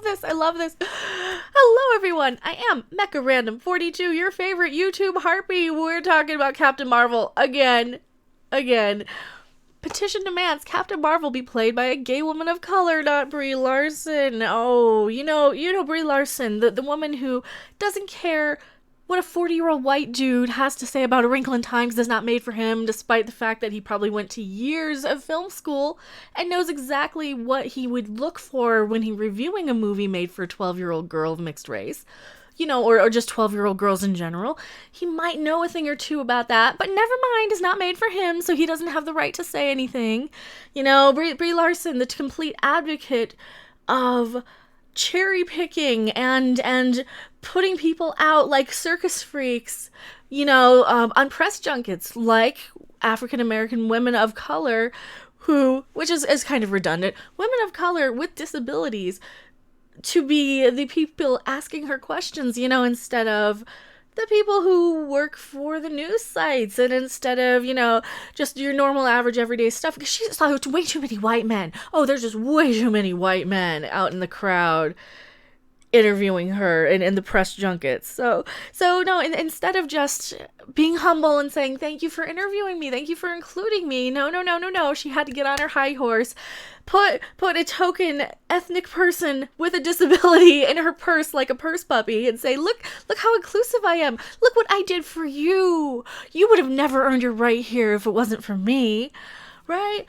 this. I love this. Hello, everyone. I am Mcah Random 42, your favorite YouTube harpy. We're talking about Captain Marvel again. Petition demands Captain Marvel be played by a gay woman of color, not Brie Larson. Oh, you know Brie Larson, the woman who doesn't care what a 40-year-old white dude has to say about A Wrinkle in Time because it's not made for him, despite the fact that he probably went to years of film school and knows exactly what he would look for when he's reviewing a movie made for a 12-year-old girl of mixed race. Or just 12-year-old girls in general. He might know a thing or two about that, but never mind, it's not made for him, so he doesn't have the right to say anything. Brie Larson, the complete advocate of cherry picking and putting people out like circus freaks, on press junkets, like African American women of color which is kind of redundant, women of color with disabilities, to be the people asking her questions, instead of the people who work for the news sites, and instead of, just your normal, average, everyday stuff, because she saw way too many white men. Oh, there's just way too many white men out in the crowd interviewing her in the press junkets. So no, instead of just being humble and saying, thank you for interviewing me, thank you for including me, no, she had to get on her high horse, put a token ethnic person with a disability in her purse like a purse puppy and say, look how inclusive I am, look what I did for you would have never earned your right here if it wasn't for me, right?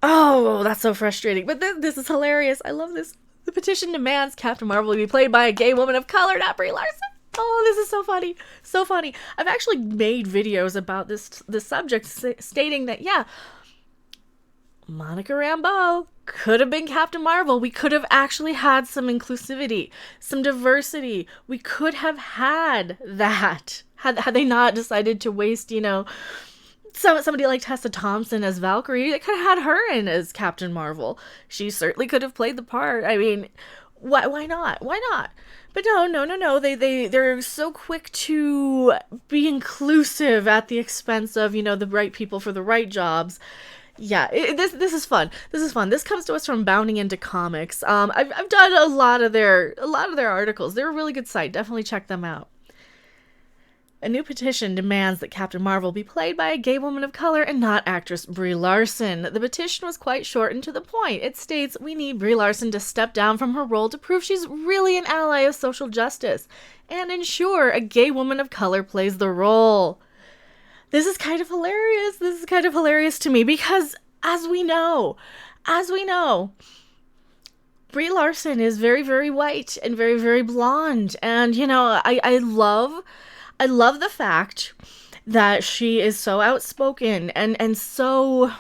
Oh, that's so frustrating, but this is hilarious. I love this. The petition demands Captain Marvel be played by a gay woman of color, not Brie Larson. Oh, this is so funny. So funny. I've actually made videos about this subject stating that, yeah, Monica Rambeau could have been Captain Marvel. We could have actually had some inclusivity, some diversity. We could have had that had they not decided to waste, somebody like Tessa Thompson as Valkyrie. They could have had her in as Captain Marvel. She certainly could have played the part. I mean, why not? But no. They're so quick to be inclusive at the expense of, the right people for the right jobs. Yeah, this is fun. This comes to us from Bounding Into Comics. I've done a lot of their articles. They're a really good site. Definitely check them out. A new petition demands that Captain Marvel be played by a gay woman of color and not actress Brie Larson. The petition was quite short and to the point. It states, we need Brie Larson to step down from her role to prove she's really an ally of social justice and ensure a gay woman of color plays the role. This is kind of hilarious. This is kind of hilarious to me because, as we know, Brie Larson is very, very white and very, very blonde. And, I love the fact that she is so outspoken and so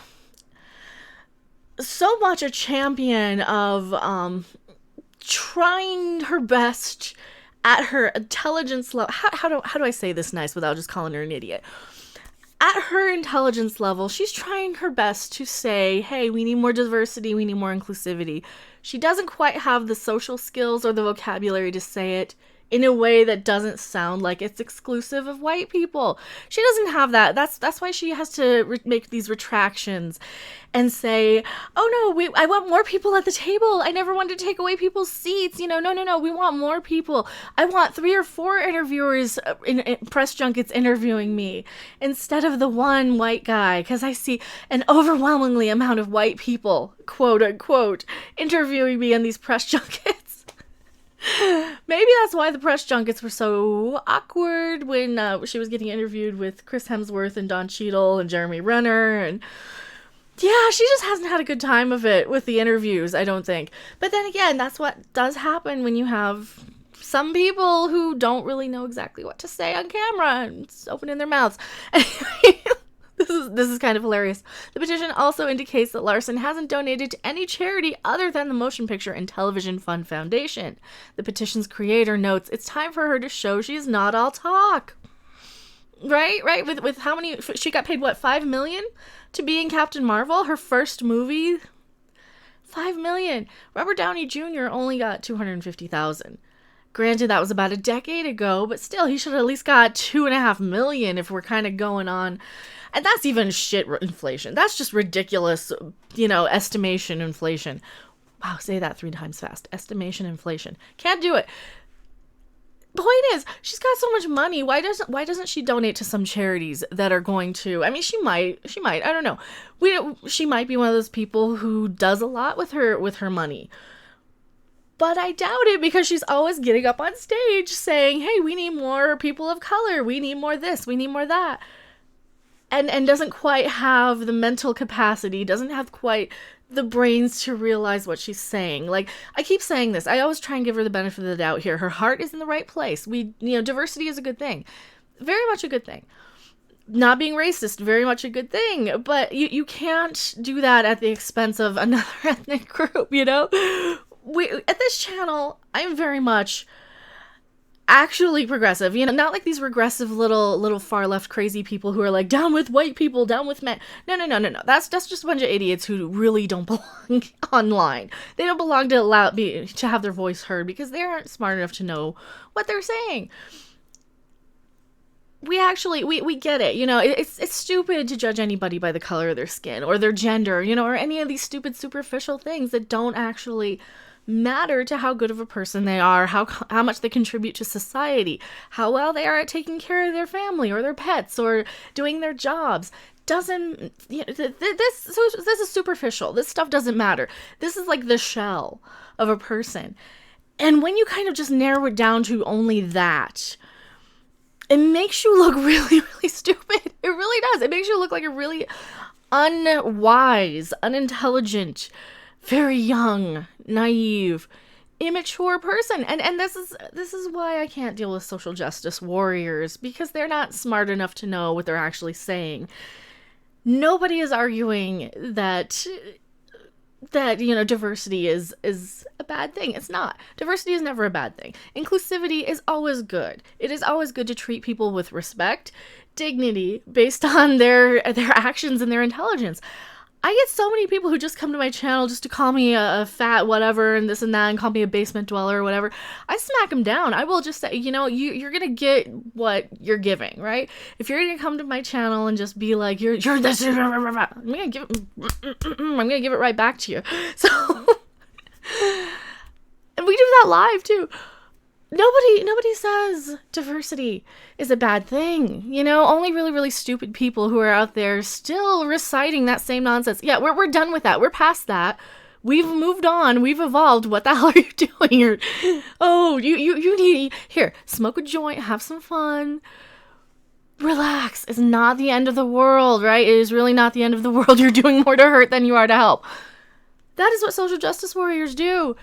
much a champion of trying her best at her intelligence level. How do I say this nice without just calling her an idiot? At her intelligence level, she's trying her best to say, hey, we need more diversity, we need more inclusivity. She doesn't quite have the social skills or the vocabulary to say it in a way that doesn't sound like it's exclusive of white people. She doesn't have that. That's why she has to make these retractions and say, oh no, I want more people at the table. I never wanted to take away people's seats. No, we want more people. I want 3 or 4 interviewers in press junkets interviewing me instead of the one white guy, because I see an overwhelmingly amount of white people, quote unquote, interviewing me on these press junkets. Maybe that's why the press junkets were so awkward when she was getting interviewed with Chris Hemsworth and Don Cheadle and Jeremy Renner. And yeah, she just hasn't had a good time of it with the interviews, I don't think. But then again, that's what does happen when you have some people who don't really know exactly what to say on camera and just opening their mouths. This is kind of hilarious. The petition also indicates that Larson hasn't donated to any charity other than the Motion Picture and Television Fund Foundation. The petition's creator notes it's time for her to show she's not all talk. Right? With how many... She got paid, what, $5 million to be in Captain Marvel? Her first movie? $5 million. Robert Downey Jr. only got $250,000. Granted, that was about a decade ago, but still, he should have at least got $2.5 million if we're kind of going on. And that's even shit inflation. That's just ridiculous, estimation inflation. Wow, say that 3 times fast. Estimation inflation. Can't do it. Point is, she's got so much money. Why doesn't she donate to some charities that are going to? I mean, she might. I don't know. She might be one of those people who does a lot with her money. But I doubt it, because she's always getting up on stage saying, "Hey, we need more people of color. We need more this. We need more that." And doesn't quite have the mental capacity, doesn't have quite the brains to realize what she's saying. Like, I keep saying this. I always try and give her the benefit of the doubt here. Her heart is in the right place. Diversity is a good thing. Very much a good thing. Not being racist, very much a good thing. But you can't do that at the expense of another ethnic group, At this channel, I'm very much actually progressive, not like these regressive little far left crazy people who are like, down with white people, down with men. No. That's just a bunch of idiots who really don't belong online. They don't belong to have their voice heard, because they aren't smart enough to know what they're saying. We get it. It's stupid to judge anybody by the color of their skin or their gender, or any of these stupid superficial things that don't actually matter to how good of a person they are, how much they contribute to society, how well they are at taking care of their family or their pets or doing their jobs. Doesn't, this is superficial. This stuff doesn't matter. This is like the shell of a person. And when you kind of just narrow it down to only that, it makes you look really, really stupid. It really does. It makes you look like a really unwise, unintelligent, very young, naive, immature person. And this is why I can't deal with social justice warriors, because they're not smart enough to know what they're actually saying. Nobody is arguing that diversity is a bad thing. It's not. Diversity is never a bad thing. Inclusivity is always good. It is always good to treat people with respect, dignity, based on their actions and their intelligence. I get so many people who just come to my channel just to call me a fat whatever and this and that, and call me a basement dweller or whatever. I smack them down. I will just say, you're going to get what you're giving, right? If you're going to come to my channel and just be like, you're this, I'm going to give it right back to you. So, and we do that live too. Nobody says diversity is a bad thing. Only really, really stupid people who are out there still reciting that same nonsense. Yeah, we're done with that. We're past that. We've moved on. We've evolved. What the hell are you doing here? Oh, you need, here, smoke a joint, have some fun. Relax. It's not the end of the world, right? It is really not the end of the world. You're doing more to hurt than you are to help. That is what social justice warriors do.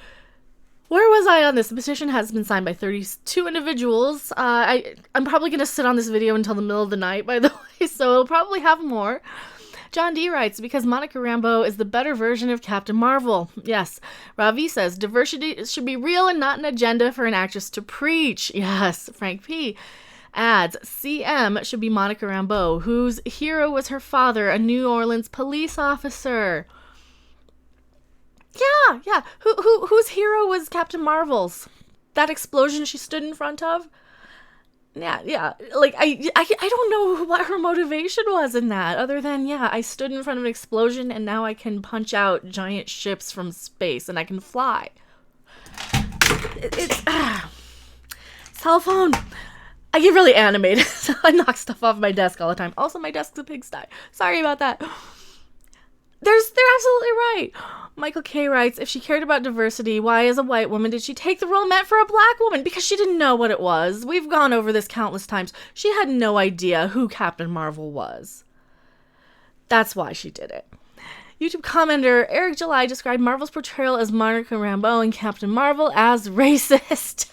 Where was I on this? The petition has been signed by 32 individuals. I'm probably going to sit on this video until the middle of the night, by the way, so it'll probably have more. John D. writes, because Monica Rambeau is the better version of Captain Marvel. Yes. Ravi says, diversity should be real and not an agenda for an actress to preach. Yes. Frank P. adds, CM should be Monica Rambeau, whose hero was her father, a New Orleans police officer. Yeah. Whose hero was Captain Marvel's? That explosion she stood in front of? Yeah. Like, I don't know what her motivation was in that, other than, I stood in front of an explosion and now I can punch out giant ships from space and I can fly. It's cell phone. I get really animated, so I knock stuff off my desk all the time. Also, my desk's a pigsty. Sorry about that. They're absolutely right. Michael K. writes, if she cared about diversity, why as a white woman did she take the role meant for a black woman? Because she didn't know what it was. We've gone over this countless times. She had no idea who Captain Marvel was. That's why she did it. YouTube commenter Eric July described Marvel's portrayal as Monica Rambeau and Captain Marvel as racist.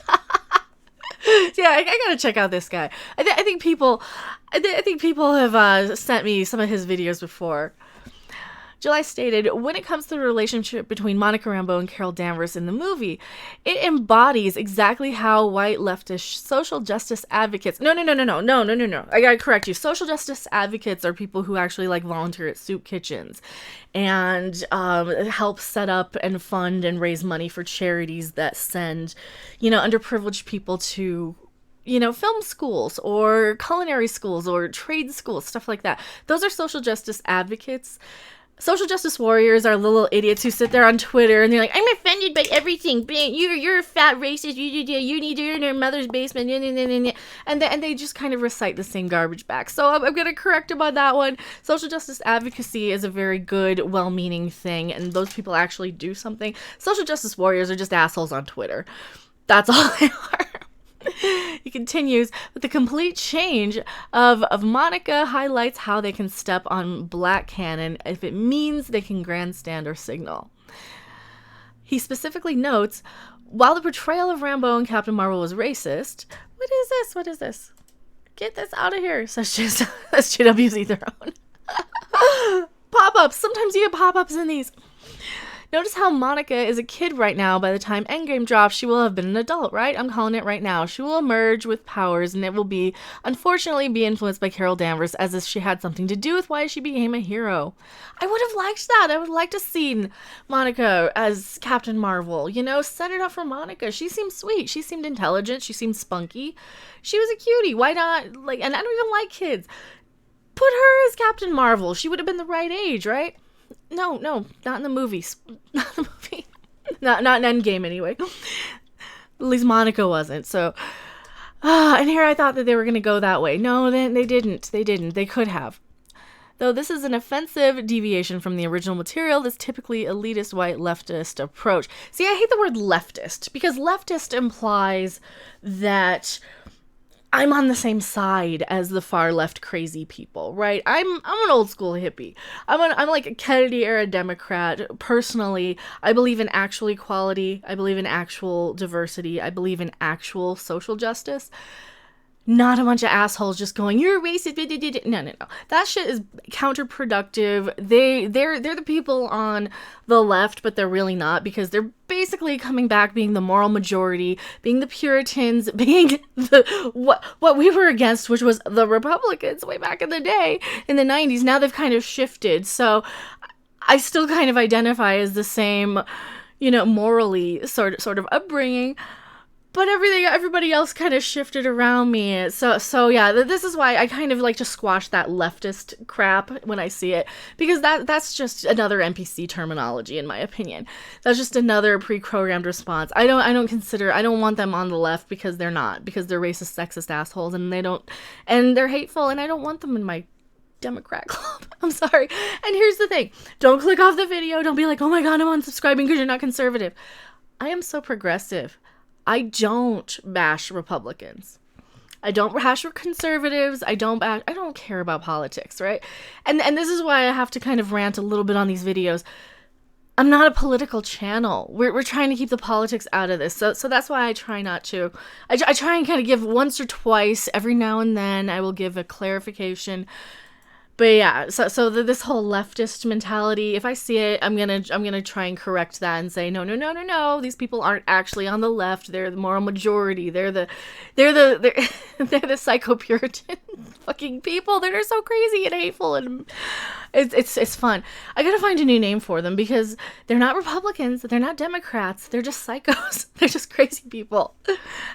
Yeah, I gotta check out this guy. I think people have sent me some of his videos before. July stated, when it comes to the relationship between Monica Rambeau and Carol Danvers in the movie, it embodies exactly how white leftist social justice advocates... No. I gotta correct you. Social justice advocates are people who actually volunteer at soup kitchens and help set up and fund and raise money for charities that send, underprivileged people to... film schools or culinary schools or trade schools, stuff like that. Those are social justice advocates. Social justice warriors are little idiots who sit there on Twitter and they're like, I'm offended by everything. You're a fat racist. You need to in your mother's basement. And they just kind of recite the same garbage back. So I'm going to correct them on that one. Social justice advocacy is a very good, well-meaning thing. And those people actually do something. Social justice warriors are just assholes on Twitter. That's all they are. He continues, but the complete change of Mcah highlights how they can step on black canon if it means they can grandstand or signal. He specifically notes, while the portrayal of Rambeau and Captain Marvel was racist, what is this? Get this out of here, says JW's their own. Pop-ups, sometimes you get pop-ups in these. Notice how Mcah is a kid right now. By the time Endgame drops, she will have been an adult, right? I'm calling it right now. She will emerge with powers, and it will unfortunately, be influenced by Carol Danvers, as if she had something to do with why she became a hero. I would have liked that. I would have liked to see Mcah as Captain Marvel. Set it up for Mcah. She seemed sweet. She seemed intelligent. She seemed spunky. She was a cutie. Why not? And I don't even like kids. Put her as Captain Marvel. She would have been the right age, right? No, not in the movies. Not in the movie. Not in Endgame, anyway. At least Mcah wasn't, so... and here I thought that they were going to go that way. No, they didn't. They could have. Though this is an offensive deviation from the original material, this typically elitist white leftist approach. See, I hate the word leftist, because leftist implies that I'm on the same side as the far left crazy people, right? I'm an old school hippie. I'm like a Kennedy era Democrat. Personally, I believe in actual equality. I believe in actual diversity. I believe in actual social justice. Not a bunch of assholes just going, you're racist. No. That shit is counterproductive. They're the people on the left, but they're really not, because they're basically coming back being the moral majority, being the Puritans, being what we were against, which was the Republicans way back in the day, in the 90s. Now they've kind of shifted. So I still kind of identify as the same, morally sort of upbringing. But everybody else kind of shifted around me. So yeah, this is why I kind of like to squash that leftist crap when I see it. Because that's just another NPC terminology, in my opinion. That's just another pre-programmed response. I don't want them on the left, because they're not. Because they're racist, sexist assholes, and they're hateful, and I don't want them in my Democrat club. I'm sorry. And here's the thing. Don't click off the video. Don't be like, oh my god, I'm unsubscribing because you're not conservative. I am so progressive. I don't bash Republicans. I don't bash conservatives. I don't care about politics, right? And this is why I have to kind of rant a little bit on these videos. I'm not a political channel. We're trying to keep the politics out of this. So that's why I try not to. I try and kind of give once or twice, every now and then, I will give a clarification. But yeah, so this whole leftist mentality, if I see it, I'm gonna try and correct that and say, no, these people aren't actually on the left. They're the moral majority. They're the psycho-Puritan fucking people that are so crazy and hateful, and it's fun. I gotta find a new name for them, because they're not Republicans, they're not Democrats, they're just psychos. They're just crazy people,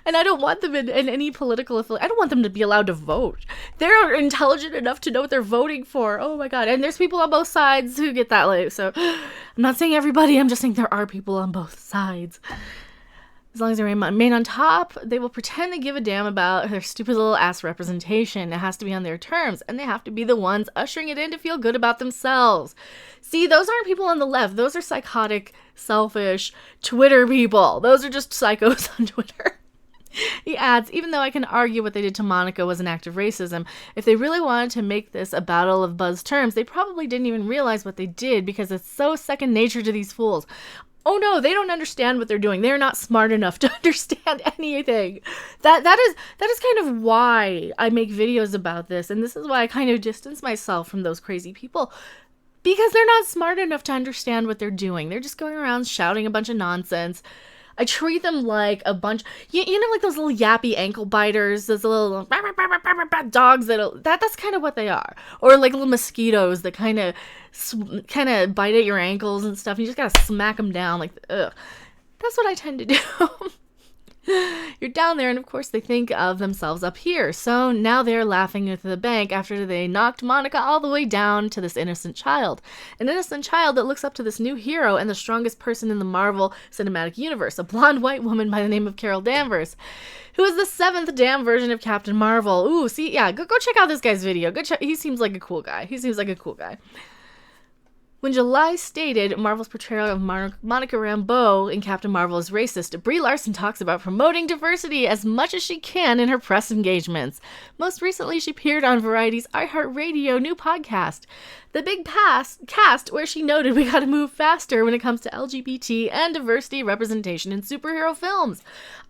and I don't want them in any political affiliation. I don't want them to be allowed to vote. They're intelligent enough to know what they're voting for. Oh my god. And there's people on both sides who get that way. So I'm not saying everybody, I'm just saying there are people on both sides. As long as they remain on top, they will pretend to give a damn about their stupid little ass representation. It has to be on their terms, and they have to be the ones ushering it in to feel good about themselves. See, those aren't people on the left. Those are psychotic, selfish Twitter people. Those are just psychos on Twitter. He adds, even though I can argue what they did to Mcah was an act of racism, if they really wanted to make this a battle of buzz terms, they probably didn't even realize what they did, because it's so second nature to these fools. Oh no, they don't understand what they're doing. They're not smart enough to understand anything. That is kind of why I make videos about this, and this is why I kind of distance myself from those crazy people. Because they're not smart enough to understand what they're doing. They're just going around shouting a bunch of nonsense. I treat them like a bunch, you know, like those little yappy ankle biters, those little dogs that's kind of what they are. Or like little mosquitoes that kind of bite at your ankles and stuff. And you just gotta smack them down. Like, ugh. That's what I tend to do. You're down there, and of course they think of themselves up here. So now they're laughing at the bank after they knocked Monica all the way down to this innocent child. An innocent child that looks up to this new hero and the strongest person in the Marvel Cinematic Universe, a blonde white woman by the name of Carol Danvers, who is the 7th damn version of Captain Marvel. Ooh, see, yeah, go check out this guy's video. He seems like a cool guy. When July stated Marvel's portrayal of Monica Rambeau in Captain Marvel is racist, Brie Larson talks about promoting diversity as much as she can in her press engagements. Most recently, she appeared on Variety's iHeartRadio new podcast, The Big Cast, where she noted we gotta move faster when it comes to LGBT and diversity representation in superhero films.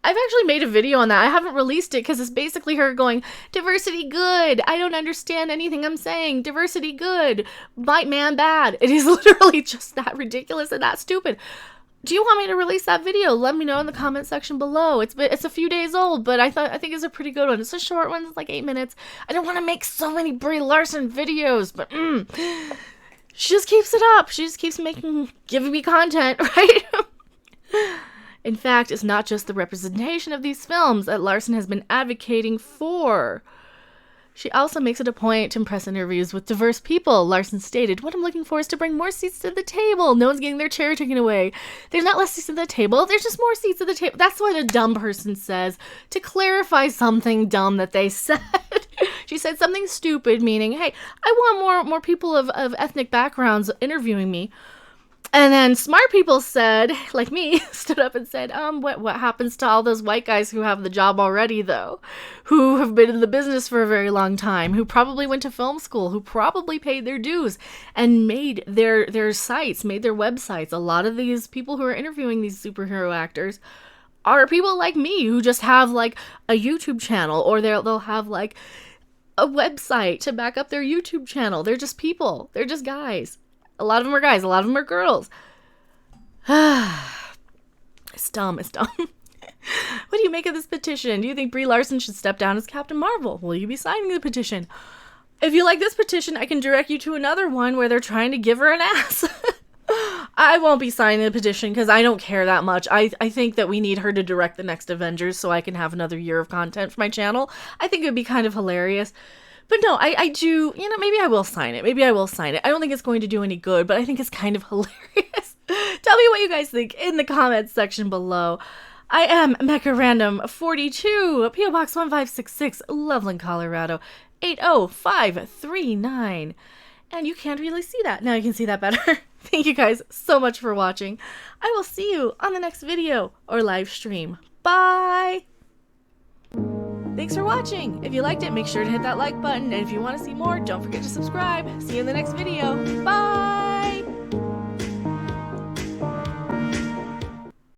I've actually made a video on that. I haven't released it because it's basically her going, diversity good. I don't understand anything I'm saying. Diversity good. White man bad. It is literally just that ridiculous and that stupid. Do you want me to release that video? Let me know in the comment section below. It's a few days old, but I think it's a pretty good one. It's a short one. It's like 8 minutes. I don't want to make so many Brie Larson videos, but she just keeps it up. She just keeps giving me content, right? In fact, it's not just the representation of these films that Larson has been advocating for. She also makes it a point to impress interviews with diverse people. Larson stated, "What I'm looking for is to bring more seats to the table. No one's getting their chair taken away. There's not less seats at the table. There's just more seats at the table." That's what a dumb person says to clarify something dumb that they said. She said something stupid, meaning, hey, I want more people of ethnic backgrounds interviewing me. And then smart people said, like me, stood up and said, what happens to all those white guys who have the job already, though? Who have been in the business for a very long time, who probably went to film school, who probably paid their dues and made their sites, made their websites. A lot of these people who are interviewing these superhero actors are people like me who just have, like, a YouTube channel, or they'll have, like, a website to back up their YouTube channel. They're just people. They're just guys. A lot of them are guys. A lot of them are girls. It's dumb. What do you make of this petition? Do you think Brie Larson should step down as Captain Marvel? Will you be signing the petition? If you like this petition, I can direct you to another one where they're trying to give her an ass. I won't be signing the petition because I don't care that much. I think that we need her to direct the next Avengers so I can have another year of content for my channel. I think it would be kind of hilarious. But no, I do, maybe I will sign it. I don't think it's going to do any good, but I think it's kind of hilarious. Tell me what you guys think in the comments section below. I am Mcah Random 42, P.O. Box 1566, Loveland, Colorado, 80539. And you can't really see that. Now you can see that better. Thank you guys so much for watching. I will see you on the next video or live stream. Bye! Thanks for watching. If you liked it, make sure to hit that like button. And if you want to see more, don't forget to subscribe. See you in the next video. Bye!